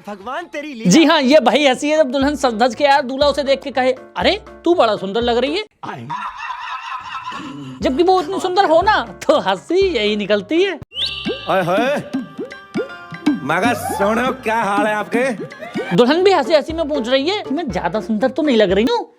भगवान तेरी लीला। जी हाँ, ये भाई हंसी है जब दुल्हन सज धज के यार दूल्हा उसे देख के कहे अरे तू बड़ा सुंदर लग रही है, जबकि वो इतनी सुंदर हो ना तो हंसी यही निकलती है। मगर सोनो, क्या हाल है आपके? दुल्हन भी हंसी हंसी में पूछ रही है मैं ज्यादा सुंदर तो नहीं लग रही हूँ।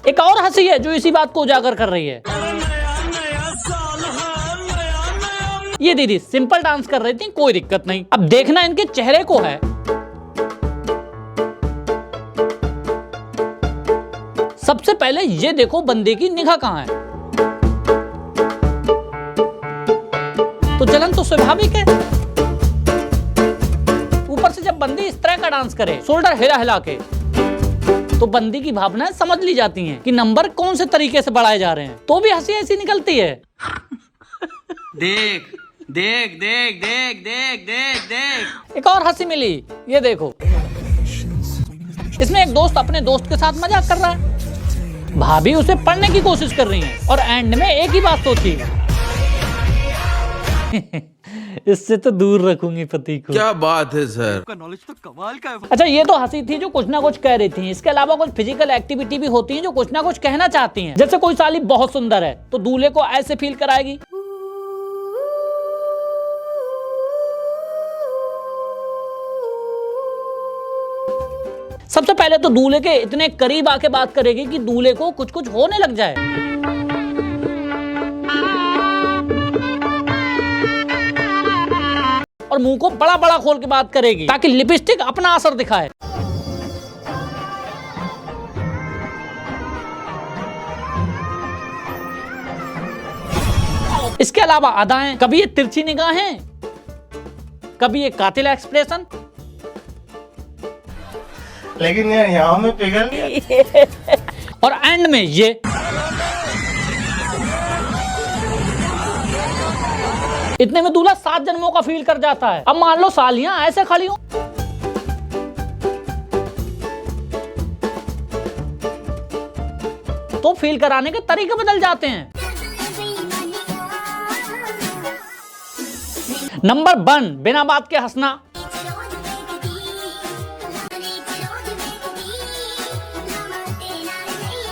एक और हंसी है जो इसी बात को उजागर कर रही है। ये दीदी सिंपल डांस कर रही थी, कोई दिक्कत नहीं, अब देखना इनके चेहरे को है। सबसे पहले ये देखो बंदे की निगाह कहाँ है, तो जलन तो स्वाभाविक है। ऊपर से जब बंदी इस तरह का डांस करे शोल्डर हिला हिला के, तो बंदी की भावनाएं समझ ली जाती हैं कि नंबर कौन से तरीके से बढ़ाए जा रहे हैं, तो भी हंसी ऐसी निकलती है। देख देख देख देख देख देख देख। एक और हंसी मिली, ये देखो, इसमें एक दोस्त अपने दोस्त के साथ मजाक कर रहा है, भाभी उसे पढ़ने की कोशिश कर रही है और एंड में एक ही बात सोची इससे तो दूर रखूंगी पति को। क्या बात है सर, नॉलेज तो कमाल का है। अच्छा, ये तो हंसी थी जो कुछ ना कुछ कह रही थी। इसके अलावा कुछ फिजिकल एक्टिविटी भी होती है जो कुछ ना कुछ कहना चाहती हैं। जैसे कोई साली बहुत सुंदर है तो दूल्हे को ऐसे फील कराएगी। सबसे पहले तो दूल्हे के इतने करीब आके बात करेगी कि दूल्हे को कुछ कुछ होने लग जाए। और मुंह को बड़ा बड़ा खोल के बात करेगी ताकि लिपस्टिक अपना असर दिखाए। इसके अलावा अदाएं, कभी ये तिरछी निगाहें, कभी ये कातिल एक्सप्रेशन, लेकिन यार यहाँ में पिघल गया। और एंड में ये। इतने में दूल्हा 7 जन्मों का फील कर जाता है। अब मान लो सालियां ऐसे खड़ी हो, तो फील कराने के तरीके बदल जाते हैं। नंबर 1, बिना बात के हंसना।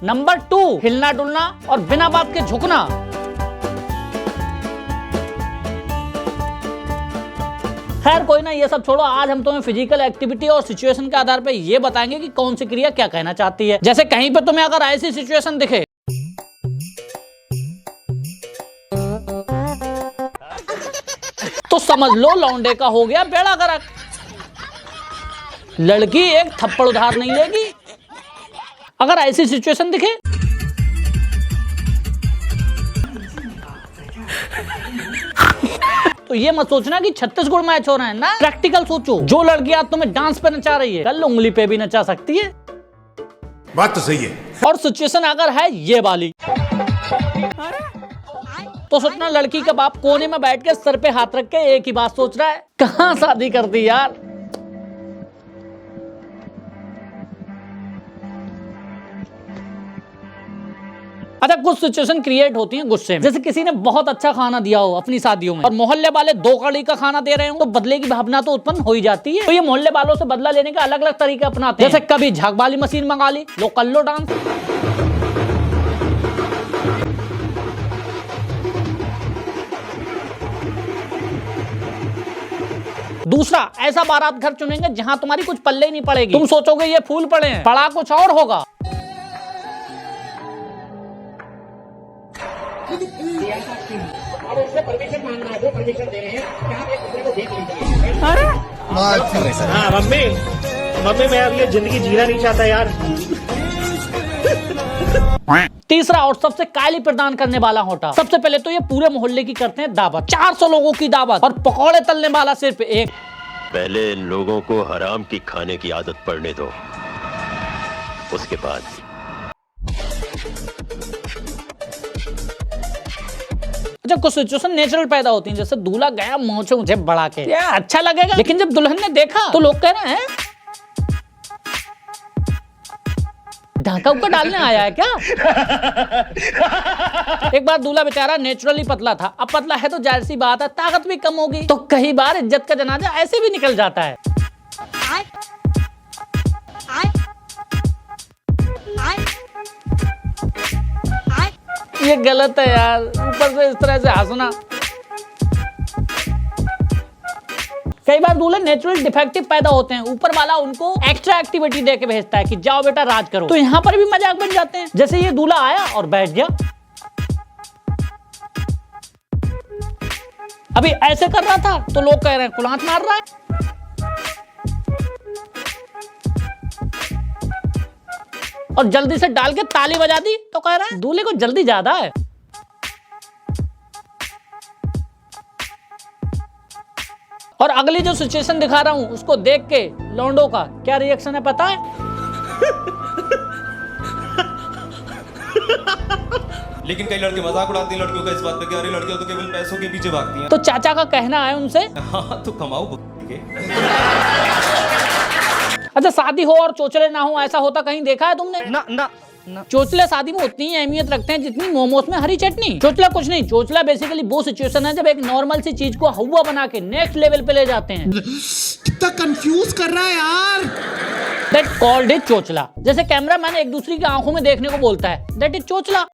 नंबर 2, हिलना डुलना और बिना बात के झुकना। खैर कोई ना, ये सब छोड़ो। आज हम तुम्हें फिजिकल एक्टिविटी और सिचुएशन के आधार पे ये बताएंगे कि कौन सी क्रिया क्या कहना चाहती है। जैसे कहीं पे तुम्हें अगर ऐसी सिचुएशन दिखे, तो समझ लो लौंडे का हो गया बेड़ा गर्क। लड़की एक थप्पड़ उधार नहीं लेगी। अगर ऐसी सिचुएशन दिखे, तो ये मत सोचना कि 36 गुण मैच हो रहे हैं ना, प्रैक्टिकल सोचो। जो लड़की आज तुम्हें डांस पे नचा रही है, कल उंगली पे भी नचा सकती है। बात तो सही है। और सिचुएशन अगर है ये वाली, तो सोचना लड़की का बाप कोने में बैठ के सर पे हाथ रख के एक ही बात सोच रहा है, कहाँ शादी कर दी यार। अच्छा, कुछ सिचुएशन क्रिएट होती हैं गुस्से में। जैसे किसी ने बहुत अच्छा खाना दिया हो अपनी शादियों में और मोहल्ले वाले 2 कड़ी का खाना दे रहे हो, तो बदले की भावना तो उत्पन्न हो ही जाती है। तो ये मोहल्ले वालों से बदला लेने के अलग अलग तरीके अपनाते हैं। जैसे कभी झाग वाली मशीन मंगा ली, लो कर लो डांस। दूसरा, ऐसा बारात घर चुनेंगे जहां तुम्हारी कुछ पल्ले ही नहीं पड़ेगी। तुम सोचोगे ये फूल पड़े हैं, पड़ा कुछ और होगा। हाँ मम्मी मैं अब ये जिंदगी जीना नहीं चाहता यार। तीसरा और सबसे कायली प्रदान करने वाला होता, सबसे पहले तो ये पूरे मोहल्ले की करते हैं दावत, 400 लोगों की दावत, और पकौड़े तलने वाला सिर्फ एक। पहले इन लोगों को हराम की खाने की आदत पड़ने दो, उसके बाद। अच्छा, कुछ सिचुएशन नेचुरल पैदा होती हैं, जैसे दूल्हा गया मोछे मुझे बढ़ा के, यार अच्छा लगेगा, लेकिन जब दुल्हन ने देखा तो लोग कह रहे हैं ढाका उका डालने आया है क्या? एक बार दूल्हा बेचारा नेचुरली पतला था, अब पतला है तो जाहिर सी बात है ताकत भी कम होगी, तो कई बार इज्जत का जनाजा ऐसे भी निकल जाता है। ये गलत है यार, ऊपर से इस तरह से हंसना। कई बार दूल्हे नेचुरल डिफेक्टिव पैदा होते हैं, ऊपर वाला उनको एक्स्ट्रा एक्टिविटी दे के भेजता है कि जाओ बेटा राज करो, तो यहाँ पर भी मजाक बन जाते हैं। जैसे ये दूल्हा आया और बैठ गया, अभी ऐसे कर रहा था तो लोग कह रहे हैं कुलांच मार रहा है। और जल्दी से डाल के ताली बजा दी तो कह रहा है दूल्हे को जल्दी ज्यादा है। और अगली जो सिचुएशन दिखा रहा हूं उसको देख के लौंडों का क्या रिएक्शन है पता है? लेकिन कई लड़के मजाक उड़ाती हैं लड़कियों का इस बात पे कि अरे लड़कियां तो केवल पैसों के पीछे भागती हैं। तो चाचा का कहना है उनसे, हाँ तो कमाओ के। अच्छा शादी हो और चोचले ना हो, ऐसा होता कहीं देखा है तुमने? ना चोचले शादी में उतनी ही अहमियत रखते हैं जितनी मोमोज में हरी चटनी। चोचला कुछ नहीं, चोचला बेसिकली वो सिचुएशन है जब एक नॉर्मल सी चीज को हवा बना के नेक्स्ट लेवल पे ले जाते हैं। कितना कंफ्यूज कर रहा है यार। दैट कॉल्ड इज चोचला। जैसे कैमरामैन एक दूसरे की आंखों में देखने को बोलता है, दैट इज चोचला।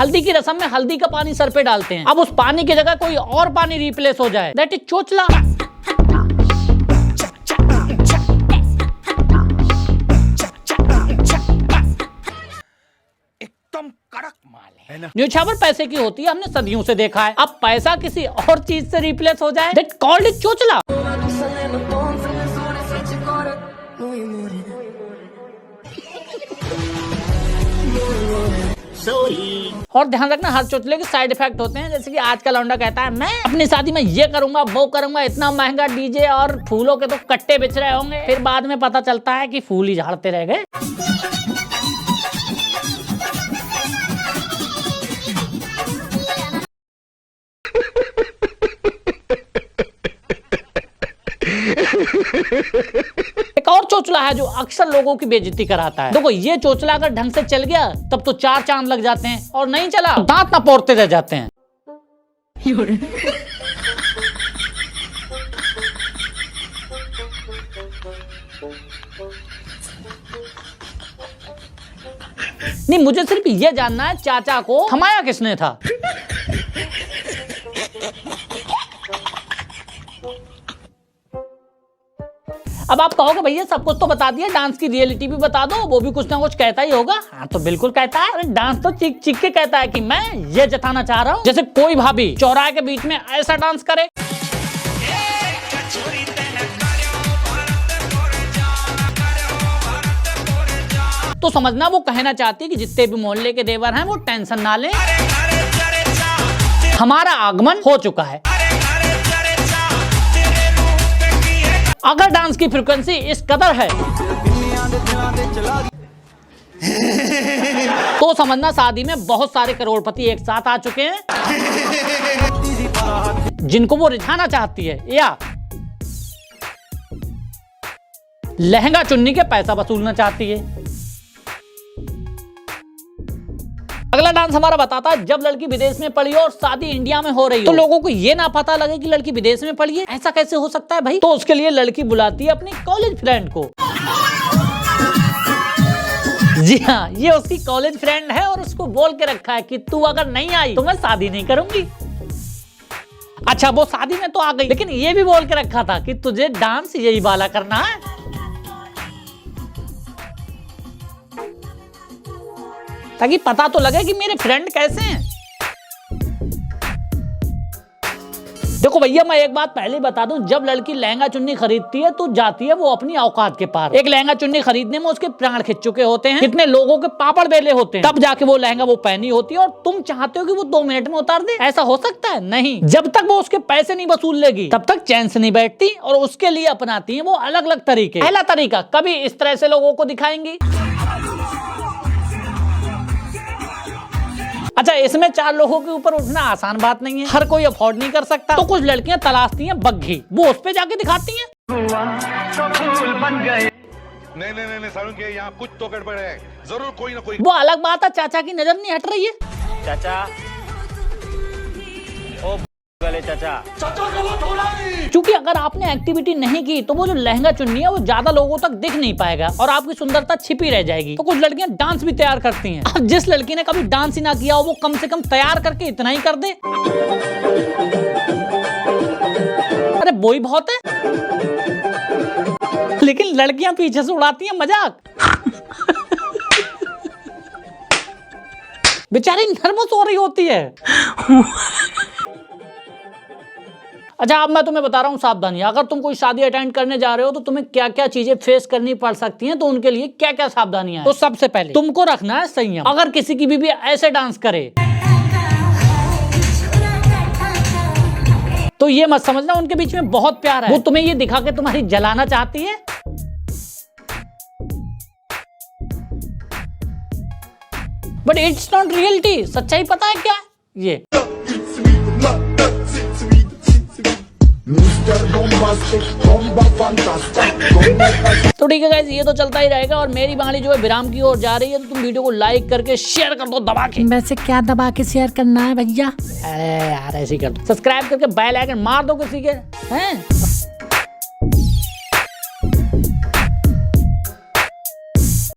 हल्दी की रस्म में हल्दी का पानी सर पे डालते हैं, अब उस पानी की जगह कोई और पानी रिप्लेस हो जाए, दैट इज चोचला। एकदम कड़क माल है ना। न्यूछावर पैसे की होती है, हमने सदियों से देखा है। अब पैसा किसी और चीज से रिप्लेस हो जाए, दैट कॉल्ड इज चोचला। और ध्यान रखना हर चोचले के साइड इफेक्ट होते हैं। जैसे कि आज का लौंडा कहता है मैं अपनी शादी में ये करूंगा वो करूंगा, इतना महंगा डीजे और फूलों के तो कट्टे बिछ रहे होंगे, फिर बाद में पता चलता है कि फूल ही झाड़ते रह गए। एक और चोचला है जो अक्सर लोगों की बेइज्जती कराता है। देखो ये चोचला अगर ढंग से चल गया तब तो 4 चांद लग जाते हैं, और नहीं चला दांत ना पौड़ते रह जाते हैं। नहीं मुझे सिर्फ ये जानना है चाचा को थमाया किसने था। अब आप कहोगे भैया सब कुछ तो बता दिया, डांस की रियलिटी भी बता दो, वो भी कुछ ना कुछ कहता ही होगा। हाँ तो बिल्कुल कहता है, अरे डांस तो चीख चीख के कहता है कि मैं ये जताना चाह रहा हूँ। जैसे कोई भाभी चौराहे के बीच में ऐसा डांस करे, तो समझना वो कहना चाहती है कि जितने भी मोहल्ले के देवर हैं वो टेंशन ना लें, हमारा आगमन हो चुका है। अगर डांस की फ्रीक्वेंसी इस कदर है तो समझना शादी में बहुत सारे करोड़पति एक साथ आ चुके हैं जिनको वो रिझाना चाहती है या लहंगा चुन्नी के पैसा वसूलना चाहती है। अगला डांस हमारा बताता है जब लड़की विदेश में पड़ी हो और शादी इंडिया में हो रही हो, तो लोगों को ये ना पता लगे कि लड़की विदेश में पड़ी है। ऐसा कैसे हो सकता है भाई? तो उसके लिए लड़की बुलाती है अपनी कॉलेज फ्रेंड को। जी हाँ, ये उसकी कॉलेज फ्रेंड है और उसको बोल के रखा है कि तू अगर नहीं आई तो मैं शादी नहीं करूंगी। अच्छा वो शादी में तो आ गई, लेकिन ये भी बोल के रखा था कि तुझे डांस यही वाला करना है। ताकि पता तो लगे कि मेरे फ्रेंड कैसे हैं। देखो भैया मैं एक बात पहले बता दूं, जब लड़की लहंगा चुन्नी खरीदती है तो जाती है वो अपनी औकात के पार। एक लहंगा चुन्नी खरीदने में उसके प्राण खिंच चुके होते हैं, कितने लोगों के पापड़ बेले होते हैं, तब जाके वो लहंगा वो पहनी होती है और तुम चाहते हो कि वो 2 मिनट में उतार दे। ऐसा हो सकता है? नहीं। जब तक वो उसके पैसे नहीं वसूल लेगी तब तक चैन से नहीं बैठती, और उसके लिए अपनाती है वो अलग अलग तरीके। पहला तरीका, कभी इस तरह से लोगों को दिखाएंगी, अच्छा, इसमें 4 लोगों के ऊपर उठना आसान बात नहीं है, हर कोई अफोर्ड नहीं कर सकता। तो कुछ लड़कियां तलाशती हैं बग्घी, वो उस पे जाके दिखाती हैं। नहीं सारुण के यहाँ कुछ तो गड़बड़ है, जरूर कोई ना कोई। वो अलग बात है, चाचा की नजर नहीं हट रही है। चाचा, ओ गले चाचा, क्योंकि अगर आपने एक्टिविटी नहीं की तो वो जो लहंगा चुन्नी है वो ज्यादा लोगों तक दिख नहीं पाएगा और आपकी सुंदरता छिपी रह जाएगी। तो कुछ लड़कियां डांस भी तैयार करती हैं। अब जिस लड़की ने कभी डांस ही ना किया हो वो कम से कम तैयार करके इतना ही कर दे। अरे वो ही बहुत है। लेकिन लड़कियां पीछे से उड़ाती हैं मजाक। बेचारी नर्वस हो रही होती है। अच्छा, अब मैं तुम्हें बता रहा हूँ सावधानी। अगर तुम कोई शादी अटेंड करने जा रहे हो तो तुम्हें क्या क्या चीजें फेस करनी पड़ सकती हैं, तो उनके लिए क्या क्या सावधानियां हैं। तो सबसे पहले तुमको रखना है संयम। अगर किसी की बीवी ऐसे डांस करे तो ये मत समझना उनके बीच में बहुत प्यार है, वो तुम्हें ये दिखा के तुम्हारी जलाना चाहती है। But it's not reality. सच्चाई पता है क्या ये? तो ठीक है गाइस, ये तो चलता ही रहेगा और मेरी बांगड़ी जो है विराम की ओर जा रही है। तो तुम वीडियो को लाइक करके शेयर कर दो दबा के। वैसे क्या दबा के शेयर करना है भैया? अरे यार ऐसे ही कर दो। सब्सक्राइब करके बेल आइकन मार दो किसी के हैं।